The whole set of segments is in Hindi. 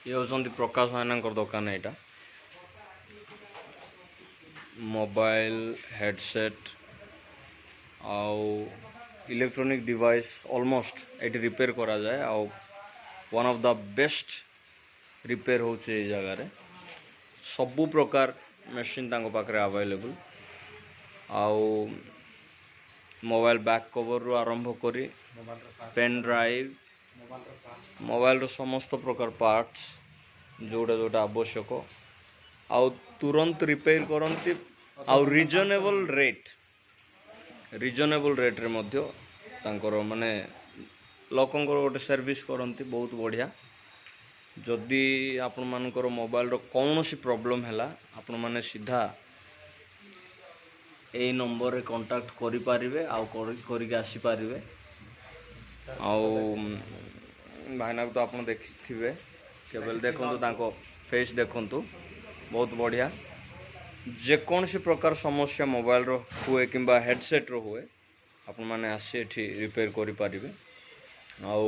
ये होचंती प्रकाश भाईनांकर दुकान एटा मोबाइल हेडसेट आउ electronic device almost eighty repair करा जाए आउ one of the best repair होचे जगह रे सबु प्रकार मशीन तांको पाखरे अवेलेबल आउ मोबाइल बैक कवर रु आरंभ करी पेन ड्राइव मोबाइल रो समस्त प्रकार पार्ट्स जोड़ा जोड़ा आवश्यक आउ तुरंत रिपेयर करती आउ रिजनेबल रेट रे मध्य तांकर माने लोकंकर गोटे सर्विस करती बहुत बढ़िया जदि आपण मानकर मोबाइल रो कौन सी प्रॉब्लम हैला आपण माने सीधा ए नंबर रे कांटेक्ट करि पारिबे आउ करिक आसी पारिबे आउ भाईना तो आप देखिथिबे केवल देखंतु तांको फेस देखंतु बहुत बढ़िया जेकोसी प्रकार समस्या मोबाइल रो हुए किंबा हेडसेट रो हुए आपण माने आसी एठी रिपेयर करि पारिबे आउ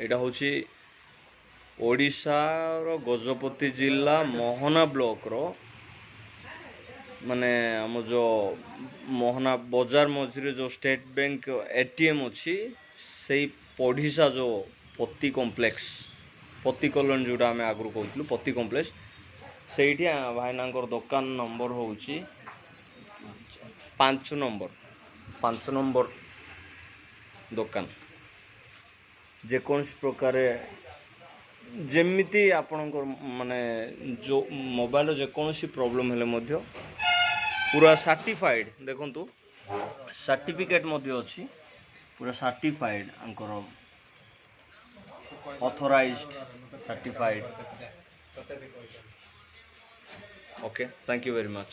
एटा होची ओडिशा रो गजपति जिला मोहना ब्लॉक रो माने हम जो मोहना बाजार मझिरे जो स्टेट बैंक एटीएम अच्छी से पढ़ीसा जो पति कॉम्प्लेक्स पति कॉलोनी जोड़ा आम आगु कहूँ पति कॉम्प्लेक्स से भाईनांकर दुकान नंबर हूँ 5 नंबर दुकान जेकोसी प्रकार जेमिति आपणकर माने जो मोबाइल जेकोसी प्रॉब्लम हेले मध्य पूरा सर्टिफाइड देखंतु सर्टिफिकेट मध्य अछि पूरा certified anchor authorized certified okay thank you very much.